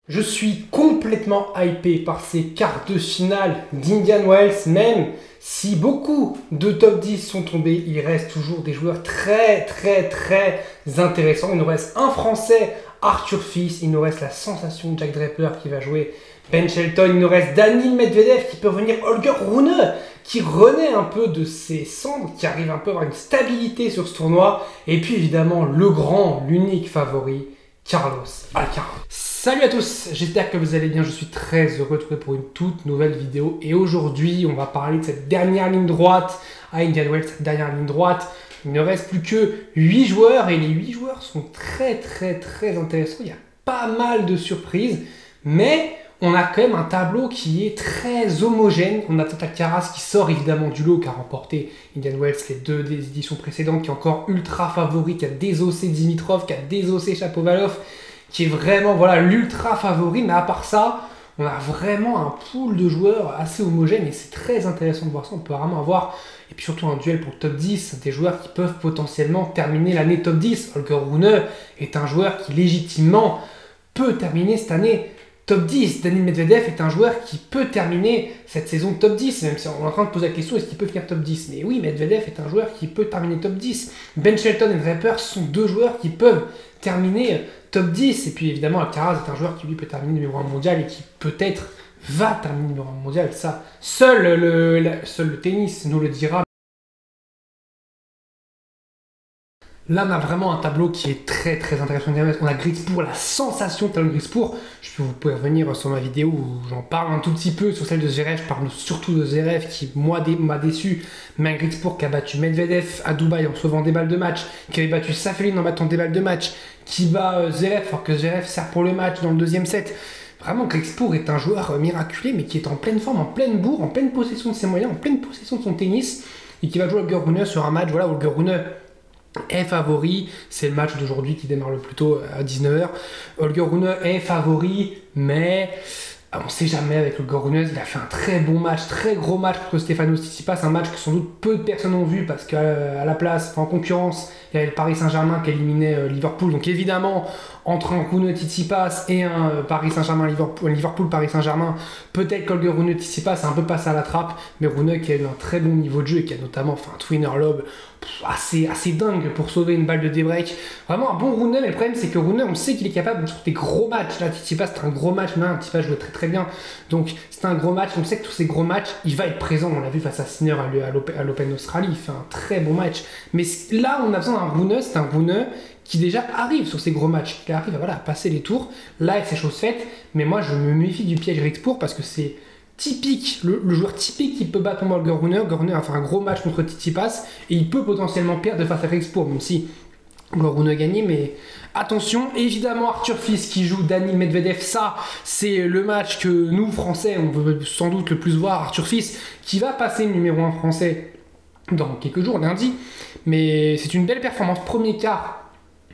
Je suis complètement hypé par ces quarts de finale d'Indian Wells, même si beaucoup de top 10 sont tombés, il reste toujours des joueurs très intéressants. Il nous reste un Français, Arthur Fils, il nous reste la sensation de Jack Draper qui va jouer Ben Shelton, il nous reste Daniil Medvedev qui peut revenir, Holger Rune qui renaît un peu de ses cendres, qui arrive un peu à avoir une stabilité sur ce tournoi, et puis évidemment le grand, l'unique favori, Carlos Alcaraz. Salut à tous, j'espère que vous allez bien, je suis très heureux de vous retrouver pour une toute nouvelle vidéo et aujourd'hui on va parler de cette dernière ligne droite à Indian Wells, cette dernière ligne droite. Il ne reste plus que 8 joueurs et les 8 joueurs sont très intéressants, il y a pas mal de surprises, mais on a quand même un tableau qui est très homogène. On a Alcaraz qui sort évidemment du lot, qui a remporté Indian Wells les deux des éditions précédentes, qui est encore ultra favori, qui a désossé Dimitrov, qui a désossé Shapovalov, qui est vraiment voilà l'ultra favori. Mais à part ça, on a vraiment un pool de joueurs assez homogène et c'est très intéressant de voir ça. On peut vraiment avoir, et puis surtout un duel pour le top 10, des joueurs qui peuvent potentiellement terminer l'année top 10. Holger Rune est un joueur qui légitimement peut terminer cette année top 10. Daniil Medvedev est un joueur qui peut terminer cette saison top 10, même si on est en train de poser la question est-ce qu'il peut finir top 10. Mais oui, Medvedev est un joueur qui peut terminer top 10. Ben Shelton et Draper sont deux joueurs qui peuvent terminer top 10. Et puis évidemment, Alcaraz est un joueur qui lui peut terminer numéro 1 mondial et qui peut-être va terminer numéro 1 mondial. Ça, seul le tennis nous le dira. Là, on a vraiment un tableau qui est très intéressant. On a Griekspoor, la sensation de talent de Griekspoor. Vous pouvez revenir sur ma vidéo où j'en parle un tout petit peu. Sur celle de Zverev, je parle surtout de Zverev qui, moi, m'a déçu. Mais un Griekspoor qui a battu Medvedev à Dubaï en sauvant des balles de match, qui avait battu Safelin en battant des balles de match, qui bat Zverev alors que Zverev sert pour le match dans le deuxième set. Vraiment, Griekspoor est un joueur miraculé, mais qui est en pleine forme, en pleine bourre, en pleine possession de ses moyens, en pleine possession de son tennis, et qui va jouer Holger Rune sur un match. Voilà, Holger Rune est favori, c'est le match d'aujourd'hui qui démarre le plus tôt à 19h. Holger Rune est favori, mais on ne sait jamais avec Holger Rune. Il a fait un très bon match, très gros match contre Stefanos Tsitsipas, un match que sans doute peu de personnes ont vu parce qu'à la place, en concurrence, il y avait le Paris Saint-Germain qui éliminait Liverpool. Donc évidemment, entre un Rune Tsitsipas et un Paris Saint-Germain Liverpool Paris Saint-Germain, peut-être qu'Holger Rune Tsitsipas a un peu passé à la trappe, mais Rune qui a eu un très bon niveau de jeu et qui a notamment fait un twinner lob assez dingue pour sauver une balle de débreak. Vraiment un bon Rune, mais le problème c'est que Rune, on sait qu'il est capable de faire des gros matchs. Là, Tsitsipas c'est un gros match, mais Tsitsipas jouait très bien, donc c'est un gros match. On sait que tous ces gros matchs, il va être présent. On l'a vu face à Sinner à l'Open d'Australie, il fait un très bon match. Mais là, on a besoin d'un Rune, c'est un Rune qui déjà arrive sur ces gros matchs, qui arrive à passer les tours. Là, c'est chose faite, mais moi je me méfie du piège Griekspoor parce que c'est typique, le joueur typique qui peut battre Holger Rune. Holger Rune a fait un gros match contre Tsitsipas et il peut potentiellement perdre face à Griekspoor, même si Holger Rune a gagné, mais attention. Évidemment, Arthur Fils qui joue Daniil Medvedev, ça c'est le match que nous Français on veut sans doute le plus voir. Arthur Fils qui va passer numéro 1 français dans quelques jours, lundi, mais c'est une belle performance, premier quart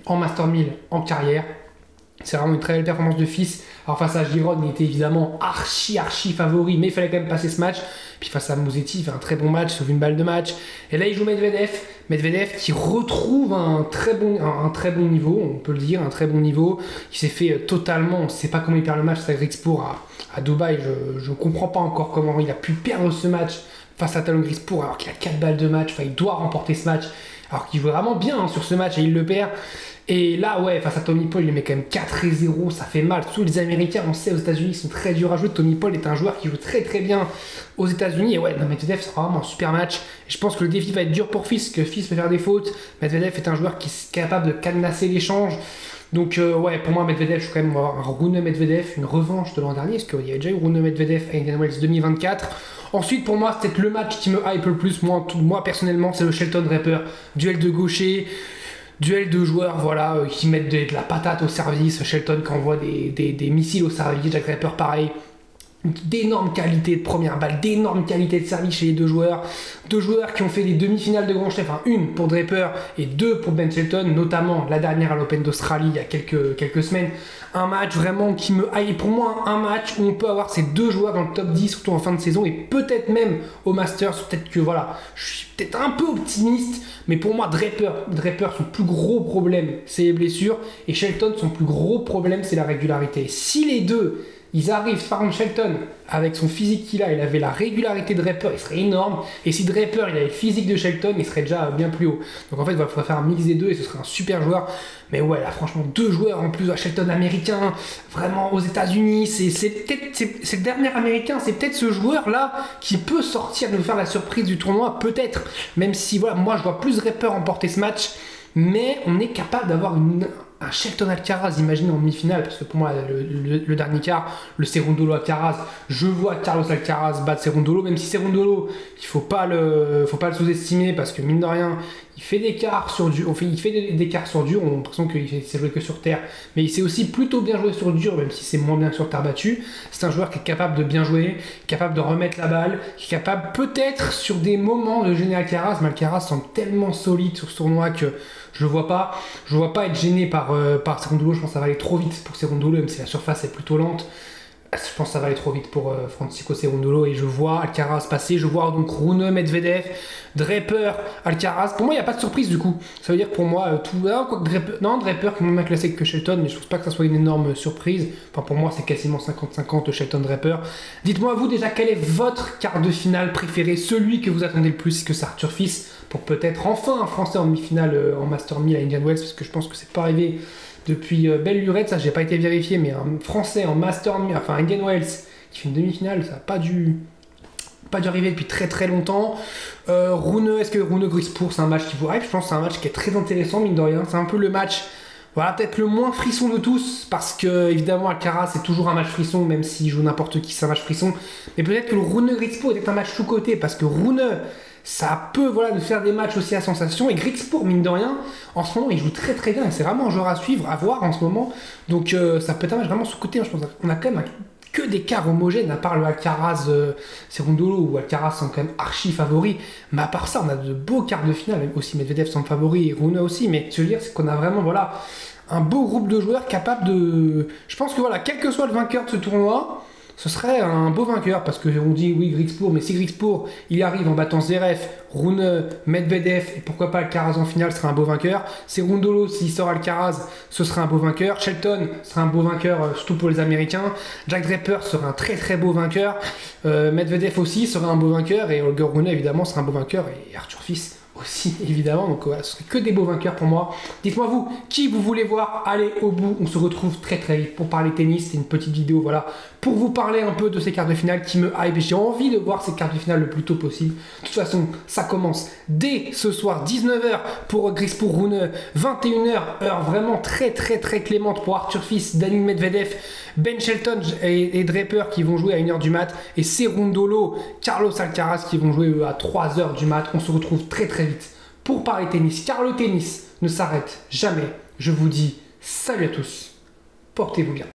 en Master 1000 en carrière. C'est vraiment une très belle performance de Fils. Alors face à Giron, il était évidemment archi favori, mais il fallait quand même passer ce match. Puis face à Musetti, il fait un très bon match, sauve une balle de match. Et là, il joue Medvedev qui retrouve un très bon niveau, on peut le dire, un très bon niveau. Il s'est fait totalement, on ne sait pas comment il perd le match face à Griekspoor à Dubaï. Je ne comprends pas encore comment il a pu perdre ce match face à Talon Griekspoor alors qu'il a 4 balles de match. Enfin, il doit remporter ce match alors qu'il joue vraiment bien sur ce match et il le perd. Et là, ouais, face à Tommy Paul, il met quand même 4-0, ça fait mal. Tous les Américains, on sait, aux États-Unis, ils sont très durs à jouer. Tommy Paul est un joueur qui joue très bien aux États-Unis. Et ouais, Medvedev, c'est vraiment un super match. Et je pense que le défi va être dur pour Fils, que Fils peut faire des fautes. Medvedev est un joueur qui est capable de cadenasser l'échange. Donc, ouais, pour moi, Medvedev, je vais quand même avoir un Rune Medvedev, une revanche de l'an dernier, parce qu'il y avait déjà eu Rune Medvedev à Indian Wells 2024. Ensuite, pour moi, c'est peut-être le match qui me hype le plus. Moi personnellement, c'est le Shelton Draper. Duel de gaucher. Duel de joueurs voilà, qui mettent de la patate au service. Shelton qui envoie des missiles au service. Jack Draper pareil. d'énormes qualités de première balle, d'énormes qualités de service chez les deux joueurs qui ont fait des demi-finales de Grand Chelem, enfin une pour Draper et deux pour Ben Shelton, notamment la dernière à l'Open d'Australie il y a quelques semaines. Un match vraiment qui me haït. Pour moi, un match où on peut avoir ces deux joueurs dans le top 10, surtout en fin de saison, et peut-être même au Masters. Peut-être que voilà, je suis peut-être un peu optimiste, mais pour moi, Draper, son plus gros problème, c'est les blessures, et Shelton, son plus gros problème, c'est la régularité. Si les deux, ils arrivent, par exemple Shelton, avec son physique qu'il a, il avait la régularité de Draper, il serait énorme. Et si Draper, il avait le physique de Shelton, il serait déjà bien plus haut. Donc en fait, il va falloir faire un mix des deux et ce serait un super joueur. Mais ouais, là franchement, deux joueurs en plus, Shelton américain, vraiment aux États-Unis, c'est le dernier américain, c'est peut-être ce joueur-là qui peut sortir, nous faire la surprise du tournoi, peut-être. Même si, voilà, moi je vois plus Draper remporter ce match, mais on est capable d'avoir un Shelton Alcaraz, imaginez en demi-finale, parce que pour moi, le dernier quart, le Cerundolo Alcaraz, je vois Carlos Alcaraz battre Cerundolo, même si Cerundolo, il faut pas le sous-estimer, parce que mine de rien, il fait des quarts sur dur, il fait des quarts sur dur, on a l'impression qu'il sait jouer que sur terre, mais il sait aussi plutôt bien jouer sur dur, même si c'est moins bien sur terre battue. C'est un joueur qui est capable de bien jouer, capable de remettre la balle, qui est capable peut-être sur des moments de gêner Alcaraz, mais Alcaraz semble tellement solide sur ce tournoi que je ne vois pas être gêné par Cerundolo. Je pense que ça va aller trop vite pour Cerundolo, même si la surface est plutôt lente. Je pense que ça va aller trop vite pour Francisco Cerundolo, et je vois Alcaraz passer, je vois donc Rune, Medvedev, Draper, Alcaraz. Pour moi, il n'y a pas de surprise du coup. Ça veut dire pour moi, Draper qui est moins classé que Shelton, mais je ne pense pas que ça soit une énorme surprise. Enfin, pour moi, c'est quasiment 50-50 Shelton-Draper. Dites-moi, vous déjà, quel est votre quart de finale préféré, celui que vous attendez le plus, que c'est Arthur Fils, pour peut-être enfin un Français en demi-finale en Master 1000 à Indian Wells, parce que je pense que c'est pas arrivé depuis belle lurette, ça j'ai pas été vérifié, mais un Français en Master 1000, enfin Indian Wells, qui fait une demi-finale, ça n'a pas dû arriver depuis très très longtemps. Est-ce que Rune Griekspoor, c'est un match qui vous hype? Je pense que c'est un match qui est très intéressant, mine de rien. C'est un peu le match, voilà, peut-être le moins frisson de tous, parce que évidemment Alcaraz c'est toujours un match frisson, même s'il joue n'importe qui, c'est un match frisson. Mais peut-être que le Rune Griekspoor est un match sous-côté, parce que Rune, ça peut nous faire des matchs aussi à sensation. Et Griekspoor, mine de rien, en ce moment, il joue très très bien. C'est vraiment un joueur à suivre, à voir en ce moment. Donc ça peut être un match vraiment sous-côté. Je pense qu'on a quand même que des quarts homogènes, à part le Alcaraz Cerundolo, où Alcaraz sont quand même archi favoris. Mais à part ça, on a de beaux quarts de finale. Même aussi Medvedev semble favori, et Rune aussi. Mais ce que je veux dire, c'est qu'on a vraiment un beau groupe de joueurs capables de... Je pense que quel que soit le vainqueur de ce tournoi, ce serait un beau vainqueur, parce qu'on dit oui Griekspoor, mais si Griekspoor il arrive en battant Zverev, Rune, Medvedev, et pourquoi pas Alcaraz en finale, ce serait un beau vainqueur. Cerundolo, s'il sort Alcaraz, ce serait un beau vainqueur. Shelton serait un beau vainqueur, surtout pour les Américains. Jack Draper serait un très très beau vainqueur. Medvedev aussi serait un beau vainqueur, et Holger Rune évidemment serait un beau vainqueur, et Arthur Fils aussi évidemment. Donc voilà, ce serait que des beaux vainqueurs pour moi. Dites-moi vous, qui vous voulez voir aller au bout. On se retrouve très très vite pour parler tennis. C'est une petite vidéo, voilà, pour vous parler un peu de ces quarts de finale qui me hype. J'ai envie de voir ces quarts de finale le plus tôt possible. De toute façon, ça commence dès ce soir, 19h pour Griekspoor Rune, 21h, heure vraiment très très très clémente pour Arthur Fils, Daniil Medvedev, Ben Shelton et Draper qui vont jouer à 1h du mat, et Cerundolo, Carlos Alcaraz qui vont jouer à 3h du mat. On se retrouve très très vite pour parler tennis, car le tennis ne s'arrête jamais. Je vous dis salut à tous, portez-vous bien.